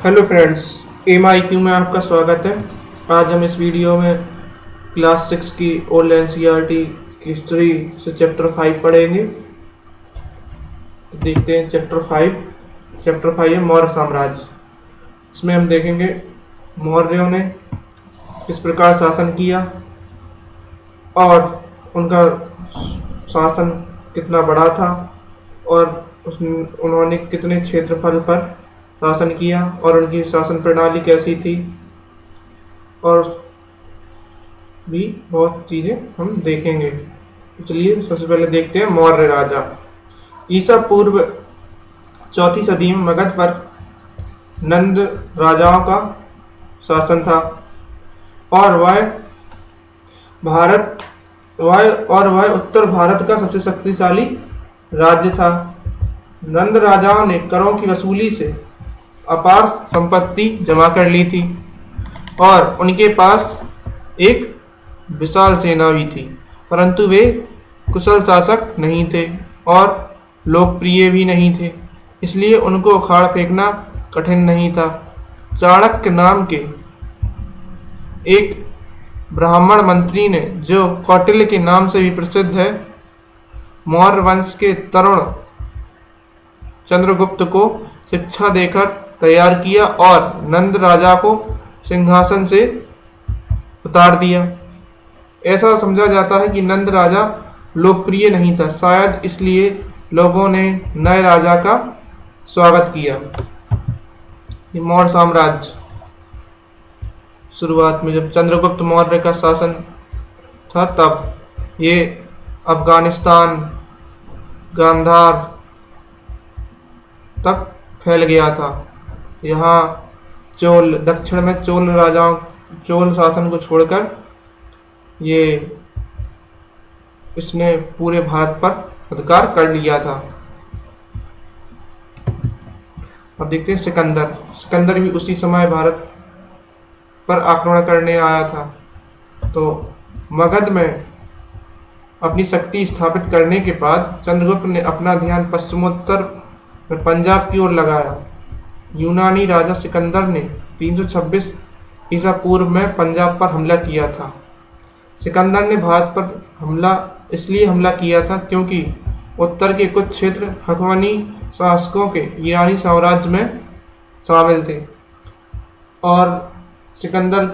Hello friends, MIQ में आपका स्वागत है। आज हम इस वीडियो में क्लास 6 की ओल्ड NCERT की हिस्ट्री से चैप्टर 5 पढ़ेंगे। तो देखते हैं चैप्टर 5 है मौर्य साम्राज्य। इसमें हम देखेंगे मौर्यों ने किस प्रकार शासन किया और उनका शासन कितना बड़ा था और उन्होंने कितने क्षेत्रफल पर शासन किया और उनकी शासन प्रणाली कैसी थी, और भी बहुत चीजें हम देखेंगे। तो चलिए सबसे पहले देखते हैं मौर्य राजा। ईसा पूर्व 4वीं सदी में मगध पर नंद राजाओं का शासन था और वह उत्तर भारत का सबसे शक्तिशाली राज्य था। नंद राजाओं ने करों की वसूली से अपार संपत्ति जमा कर ली थी और उनके पास एक विशाल सेना भी थी, परंतु वे कुशल शासक नहीं थे और लोकप्रिय भी नहीं थे, इसलिए उनको उखाड़ फेंकना कठिन नहीं था। चाणक्य नाम के एक ब्राह्मण मंत्री ने, जो कौटिल्य के नाम से भी प्रसिद्ध है, मौर्य वंश के तरुण चंद्रगुप्त को शिक्षा देकर तैयार किया और नंद राजा को सिंहासन से उतार दिया। ऐसा समझा जाता है कि नंद राजा लोकप्रिय नहीं था, शायद इसलिए लोगों ने नए राजा का स्वागत किया। मौर्य साम्राज्य शुरुआत में जब चंद्रगुप्त मौर्य का शासन था, तब ये अफगानिस्तान, गांधार तक फैल गया था। यहाँ दक्षिण में चोल शासन को छोड़कर इसने पूरे भारत पर अधिकार कर लिया था। अब देखते हैं सिकंदर भी उसी समय भारत पर आक्रमण करने आया था। तो मगध में अपनी शक्ति स्थापित करने के बाद चंद्रगुप्त ने अपना ध्यान पश्चिमोत्तर में पंजाब की ओर लगाया। यूनानी राजा सिकंदर ने 326 ईसा पूर्व में पंजाब पर हमला किया था। सिकंदर ने भारत पर इसलिए हमला किया था क्योंकि उत्तर के कुछ क्षेत्र हकमनी शासकों के ईरानी साम्राज्य में शामिल थे और सिकंदर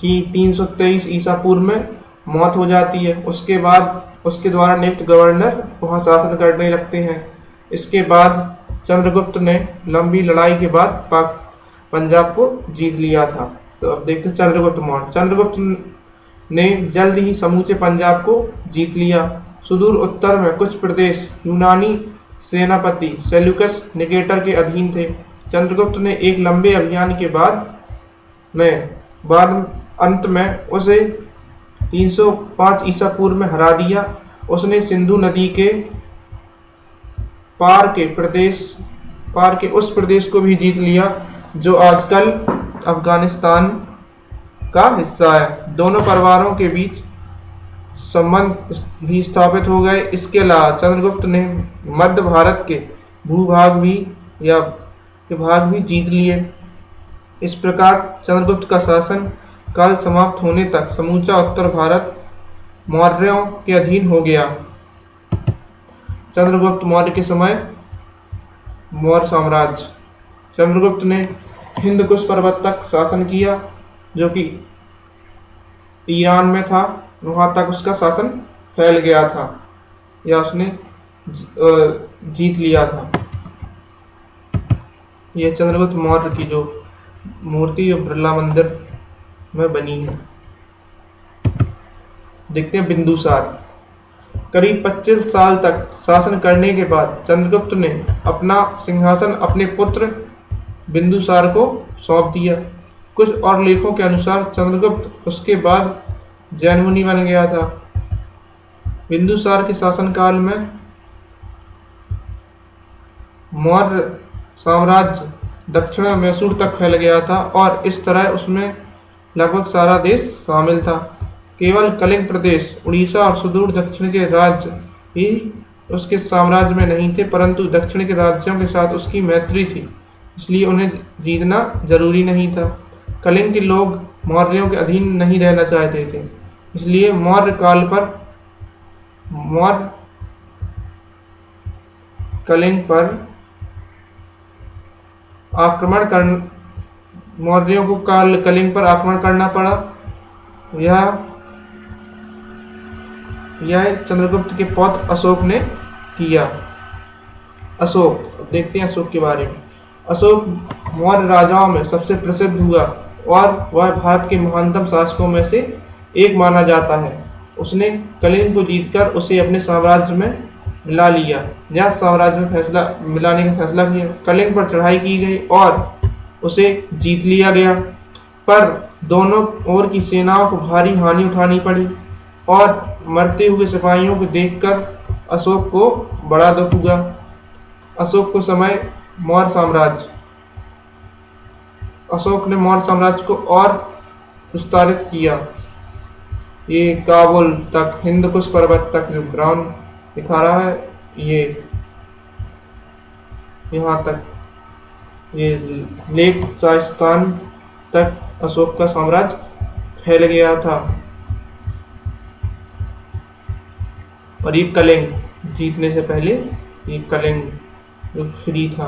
की 323 ईसा पूर्व में मौत हो जाती है। उसके बाद उसके द्वारा नियुक्त गवर्नर वहां शासन करने लगते हैं। इसके बाद चंद्रगुप्त ने लंबी लड़ाई के बाद पंजाब को जीत लिया था। तो अब देखते हैं चंद्रगुप्त ने जल्द ही समूचे पंजाब को जीत लिया। सुदूर उत्तर में कुछ प्रदेश यूनानी सेनापति सेल्यूकस निकेटर के अधीन थे। चंद्रगुप्त ने एक लंबे अभियान के बाद अंत में उसे 305 ईसा पूर्व में हरा दिया। उसने सिंधु नदी के पार के उस प्रदेश को भी जीत लिया जो आजकल अफगानिस्तान का हिस्सा है। दोनों परिवारों के बीच संबंध भी स्थापित हो गए। इसके अलावा चंद्रगुप्त ने मध्य भारत के भाग भी जीत लिए। इस प्रकार चंद्रगुप्त का शासन काल समाप्त होने तक समूचा उत्तर भारत मौर्यों के अधीन हो गया। चंद्रगुप्त मौर्य के समय मौर्य साम्राज्य। चंद्रगुप्त ने हिंदकुश पर्वत तक शासन किया, जो कि ईरान में था। वहां तक उसका शासन फैल गया था या उसने जीत लिया था। यह चंद्रगुप्त मौर्य की जो मूर्ति बिरला मंदिर में बनी है। देखते हैं बिंदुसार। करीब 25 साल तक शासन करने के बाद चंद्रगुप्त ने अपना सिंहासन अपने पुत्र बिंदुसार को सौंप दिया। कुछ और लेखों के अनुसार चंद्रगुप्त उसके बाद जैन मुनि बन गया था। बिंदुसार के शासनकाल में मौर्य साम्राज्य दक्षिण में मैसूर तक फैल गया था और इस तरह उसमें लगभग सारा देश शामिल था। केवल कलिंग प्रदेश, उड़ीसा और सुदूर दक्षिण के राज्य ही उसके साम्राज्य में नहीं थे, परंतु दक्षिण के राज्यों के साथ उसकी मैत्री थी। इसलिए उन्हें जीतना जरूरी नहीं था। कलिंग के लोग मौर्यों के अधीन नहीं रहना चाहते थे, इसलिए मौर्य कलिंग पर आक्रमण कर मौर्यों को कलिंग पर आक्रमण करना पड़ा। यह चंद्रगुप्त के पौत्र अशोक ने किया। अशोक, देखते हैं अशोक के बारे में। अशोक मौर्य राजाओं में सबसे प्रसिद्ध हुआ और वह भारत के महानतम शासकों में से एक माना जाता है। उसने कलिंग को जीतकर उसे अपने साम्राज्य में मिला लिया। यह साम्राज्य में मिलाने का फैसला किया। कलिंग पर चढ़ाई की गई और उसे जीत लिया गया, पर दोनों ओर की सेनाओं को भारी हानि उठानी पड़ी और मरते हुए सिपाहियों को देखकर अशोक को बड़ा दुख हुआ। अशोक ने मौर्य साम्राज्य को और विस्तारित किया। ये काबुल तक, हिंदकुश पर्वत तक, जो ब्राउन दिखा रहा है, ये यहाँ तक, ये लेक शाइस्तान तक अशोक का साम्राज्य फैल गया था। और ये कलिंग जीतने से पहले, ये कलिंग जो फ्री था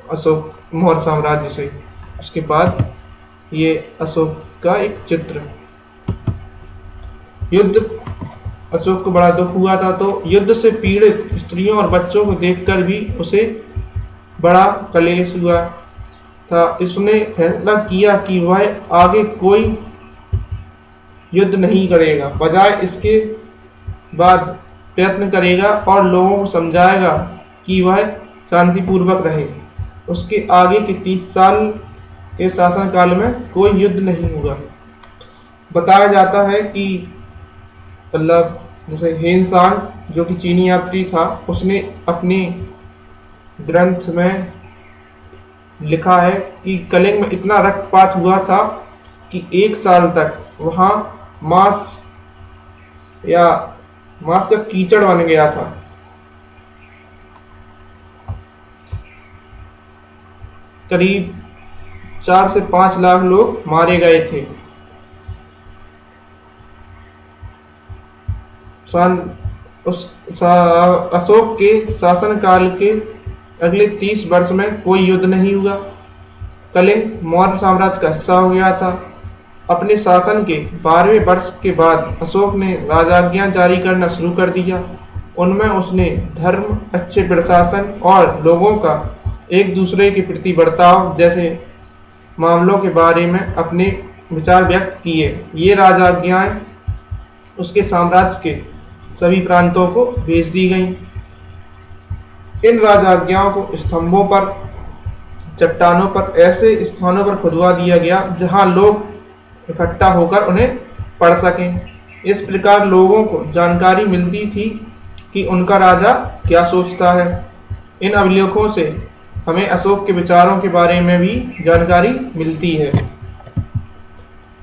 अशोक मौर्य साम्राज्य से। उसके बाद ये अशोक का एक चित्र। युद्ध, अशोक को बड़ा दुख हुआ था, तो युद्ध से पीड़ित स्त्रियों और बच्चों को देखकर भी उसे बड़ा कलेश हुआ था। इसने फैसला किया कि वह आगे कोई युद्ध नहीं करेगा, बजाय इसके बाद प्रयत्न करेगा और लोगों को समझाएगा कि वह शांतिपूर्वक रहे। उसके आगे के 30 साल के शासनकाल में कोई युद्ध नहीं हुआ। बताया जाता है कि मतलब जैसे हेनसांग, जो कि चीनी यात्री था, उसने अपने ग्रंथ में लिखा है कि कलिंग में इतना रक्तपात हुआ था कि 1 साल तक वहां मांस का कीचड़ बन गया था। करीब 4 से 5 लाख लोग मारे गए थे। अशोक के शासनकाल के अगले 30 वर्ष में कोई युद्ध नहीं हुआ। कलिंग मौर्य साम्राज्य का हिस्सा हो गया था। अपने शासन के 12वें वर्ष के बाद अशोक ने राजाज्ञा जारी करना शुरू कर दिया। उनमें उसने धर्म, अच्छे प्रशासन और लोगों का एक दूसरे के प्रति बर्ताव जैसे मामलों के बारे में अपने विचार व्यक्त किए। ये राजाज्ञाएं उसके साम्राज्य के सभी प्रांतों को भेज दी गईं। इन राजाज्ञाओं को स्तंभों पर, चट्टानों पर, ऐसे स्थानों पर खुदवा दिया गया जहां लोग इकट्ठा होकर उन्हें पढ़ सकें। इस प्रकार लोगों को जानकारी मिलती थी कि उनका राजा क्या सोचता है। इन अभिलेखों से हमें अशोक के विचारों के बारे में भी जानकारी मिलती है।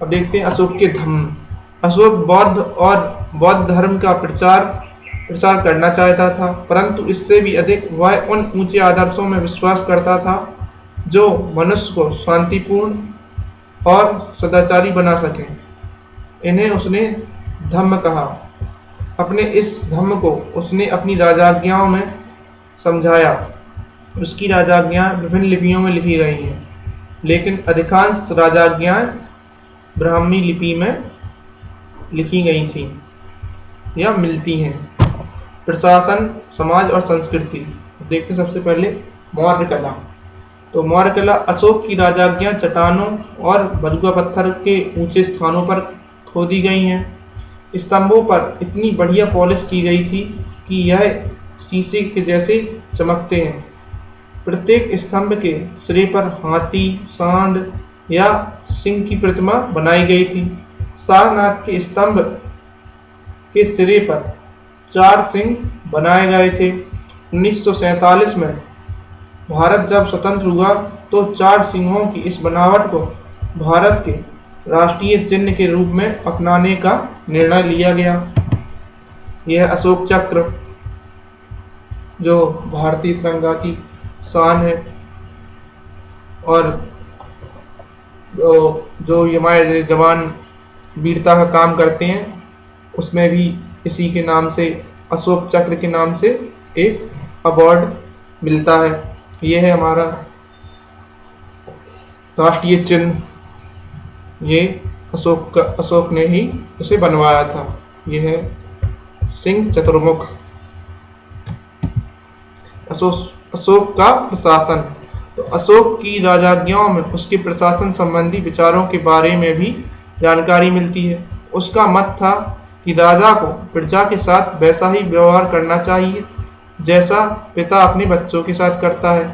अब देखते हैं अशोक के धम्म। अशोक बौद्ध धर्म का प्रचार करना चाहता था, परंतु इससे भी अधिक वह उन ऊंचे आदर्शों में विश्वास करता था जो मनुष्य को शांतिपूर्ण और सदाचारी बना सके। इन्हें उसने धम्म कहा। अपने इस धम्म को उसने अपनी राजाज्ञाओं में समझाया। उसकी राजाज्ञाएं विभिन्न लिपियों में लिखी गई हैं, लेकिन अधिकांश राजाज्ञाएं ब्राह्मी लिपि में लिखी गई थी या मिलती हैं। प्रशासन, समाज और संस्कृति। देखते सबसे पहले मौर्य कला। तो मौर्य कला, अशोक की राजाज्ञा चट्टानों और बलुआ पत्थर के ऊंचे स्थानों पर खोदी गई हैं। स्तंभों पर इतनी बढ़िया पॉलिश की गई थी कि यह शीशे के जैसे चमकते हैं। प्रत्येक स्तंभ के सिरे पर हाथी, सांड या सिंह की प्रतिमा बनाई गई थी। सारनाथ के स्तंभ के सिरे पर 4 सिंह बनाए गए थे। 1947 में भारत जब स्वतंत्र हुआ तो 4 सिंहों की इस बनावट को भारत के राष्ट्रीय चिन्ह के रूप में अपनाने का निर्णय लिया गया। यह अशोक चक्र जो भारतीय तिरंगा की शान है, और जो हमारे जवान वीरता का काम करते हैं उसमें भी इसी के नाम से, अशोक चक्र के नाम से एक अवार्ड मिलता है। यह है हमारा राष्ट्रीय चिन्ह। ये अशोक ने ही इसे बनवाया था। यह है सिंह चतुर्मुख। अशोक का प्रशासन। तो अशोक की राजज्ञाओं में उसके प्रशासन संबंधी विचारों के बारे में भी जानकारी मिलती है। उसका मत था कि राजा को प्रजा के साथ वैसा ही व्यवहार करना चाहिए जैसा पिता अपने बच्चों के साथ करता है।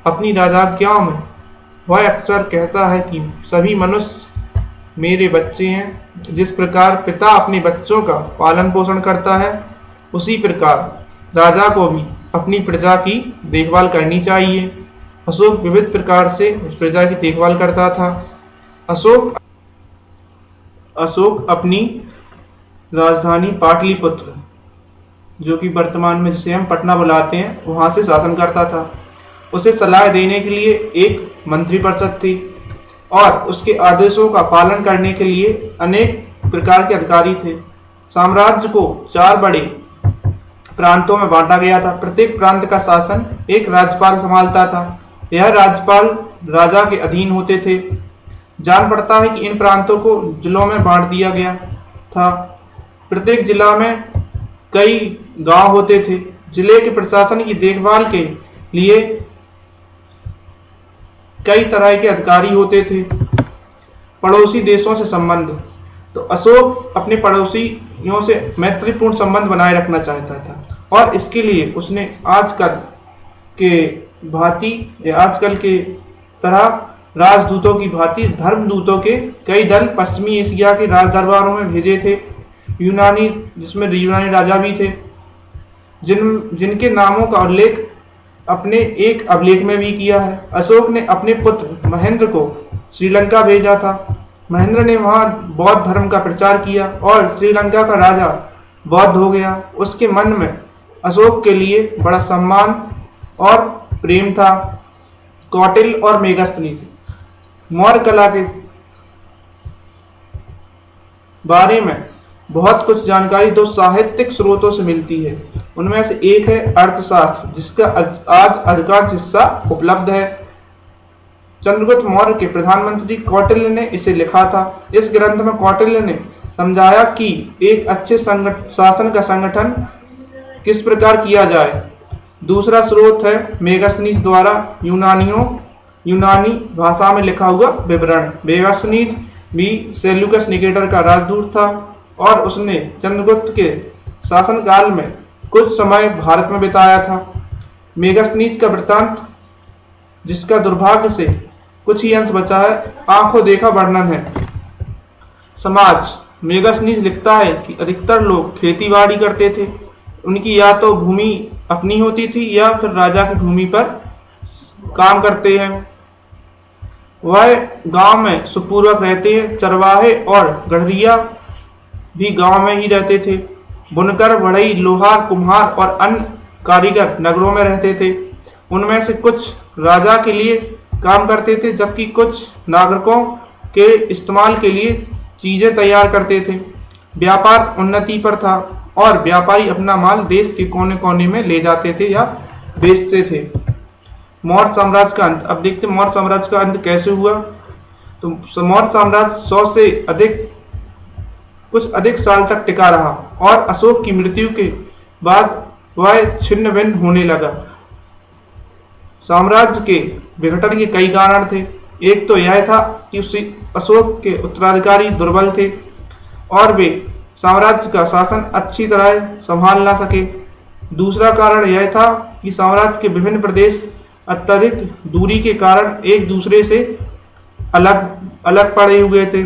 अपनी राजज्ञाओं में वह अक्सर कहता है कि सभी मनुष्य मेरे बच्चे हैं। जिस प्रकार पिता अपने बच्चों का पालन पोषण करता है, उसी प्रकार राजा को भी अपनी प्रजा की देखभाल करनी चाहिए। अशोक विविध प्रकार से उस प्रजा की देखभाल करता था। अशोक अपनी राजधानी पाटलिपुत्र, जो कि वर्तमान में जिसे हम पटना बुलाते हैं, वहां से शासन करता था। उसे सलाह देने के लिए एक मंत्रिपरिषद थी और उसके आदेशों का पालन करने के लिए अनेक प्रकार के अधिकारी थे। साम्राज्य को 4 बड़े प्रांतों में बांटा गया था। प्रत्येक प्रांत का शासन एक राज्यपाल संभालता था। यह राज्यपाल राजा के अधीन होते थे। जान पड़ता है कि इन प्रांतों को जिलों में बांट दिया गया था। प्रत्येक जिला में कई गांव होते थे। जिले के प्रशासन की देखभाल के लिए कई तरह के अधिकारी होते थे। पड़ोसी देशों से संबंध। तो अशोक अपने पड़ोसियों से मैत्रीपूर्ण संबंध बनाए रखना चाहता था और इसके लिए उसने आजकल के तरह राजदूतों की भांति धर्मदूतों के कई दल पश्चिमी एशिया के राज दरबारों में भेजे थे। जिसमें यूनानी राजा भी थे, जिनके नामों का उल्लेख अपने एक अभिलेख में भी किया है। अशोक ने अपने पुत्र महेंद्र को श्रीलंका भेजा था। महेंद्र ने वहां बौद्ध धर्म का प्रचार किया और श्रीलंका का राजा बौद्ध हो गया। उसके मन में अशोक के लिए बड़ा सम्मान और प्रेम था। कौटिल्य और मेगस्थनीज। मौर्य कला के बारे में बहुत कुछ जानकारी 2 साहित्यिक स्रोतों से मिलती है। उनमें से एक है अर्थशास्त्र, जिसका आज अधिकांश हिस्सा उपलब्ध है। चंद्रगुप्त मौर्य के प्रधानमंत्री कौटिल्य ने इसे लिखा था। इस ग्रंथ में कौटिल्य ने समझाया कि एक अच्छे शासन का संगठन किस प्रकार किया जाए। दूसरा स्रोत है मेगस्थनीज द्वारा यूनानी भाषा में लिखा हुआ विवरण। मेगस्थनीज भी सेल्यूकस निकेटर का राजदूत था और उसने चंद्रगुप्त के शासनकाल में कुछ समय भारत में बिताया था। मेगस्थनीज का वृत्तांत, जिसका दुर्भाग्य से कुछ ही अंश बचा है, आंखों देखा वर्णन है। समाज। मेगस्थनीज लिखता है कि अधिकतर लोग खेती-बाड़ी करते थे। उनकी या तो भूमि अपनी होती थी या फिर राजा की भूमि पर काम करते हैं। वह गांव में सुखपूर्वक रहते हैं। चरवाहे और गड़रिया भी गांव में ही रहते थे। बुनकर, बढ़ई, लोहार, कुम्हार और अन्य कारीगर नगरों में रहते थे। उनमें से कुछ राजा के लिए काम करते थे, जबकि कुछ नागरिकों के इस्तेमाल के लिए चीजें तैयार करते थे। व्यापार उन्नति पर था और व्यापारी अपना माल देश के कोने कोने में ले जाते थे या बेचते थे। मौर्य साम्राज्य का अंत। अब देखते हैं मौर्य साम्राज्य का अंत कैसे हुआ। तो मौर्य साम्राज्य 100 से कुछ अधिक साल तक टिका रहा और अशोक की मृत्यु के बाद वह छिन्न भिन्न होने लगा। साम्राज्य के विघटन के कई कारण थे। एक तो यह था कि अशोक के उत्तराधिकारी दुर्बल थे और वे साम्राज्य का शासन अच्छी तरह संभाल ना सके। दूसरा कारण यह था कि साम्राज्य के विभिन्न प्रदेश अत्यधिक दूरी के कारण एक दूसरे से अलग पड़े हुए थे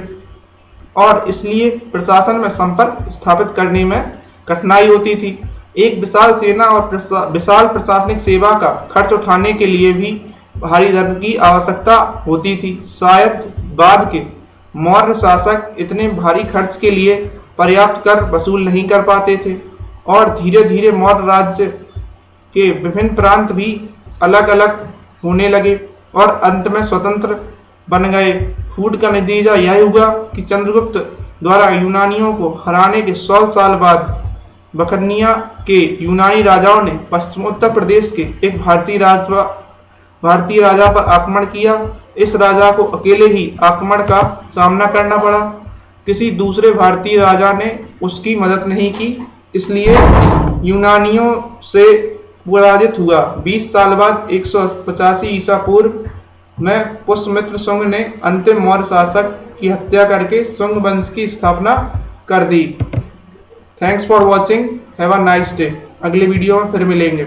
और इसलिए प्रशासन में संपर्क स्थापित करने में कठिनाई होती थी। एक विशाल सेना और विशाल प्रशासनिक सेवा का खर्च उठाने के लिए भी भारी धन की आवश्यकता होती थी। शायद बाद के मौर्य शासक इतने भारी खर्च के लिए पर्याप्त कर वसूल नहीं कर पाते थे और धीरे धीरे मौर्य राज्य के विभिन्न प्रांत भी अलग अलग होने लगे। और अंत में स्वतंत्र बन गए। फूट का नतीजा यह हुआ कि चंद्रगुप्त द्वारा यूनानियों को हराने के 100 साल बाद बखनिया के यूनानी राजाओं ने पश्चिमोत्तर प्रदेश के एक भारतीय राजा पर आक्रमण किया। इस राजा को अकेले ही आक्रमण का सामना करना पड़ा, किसी दूसरे भारतीय राजा ने उसकी मदद नहीं की, इसलिए यूनानियों से पराजित हुआ। 20 साल बाद 185 ईसा पूर्व में पुष्यमित्र शुंग ने अंतिम मौर्य शासक की हत्या करके शुंग वंश की स्थापना कर दी। Thanks for watching, have a nice day. अगले वीडियो में फिर मिलेंगे।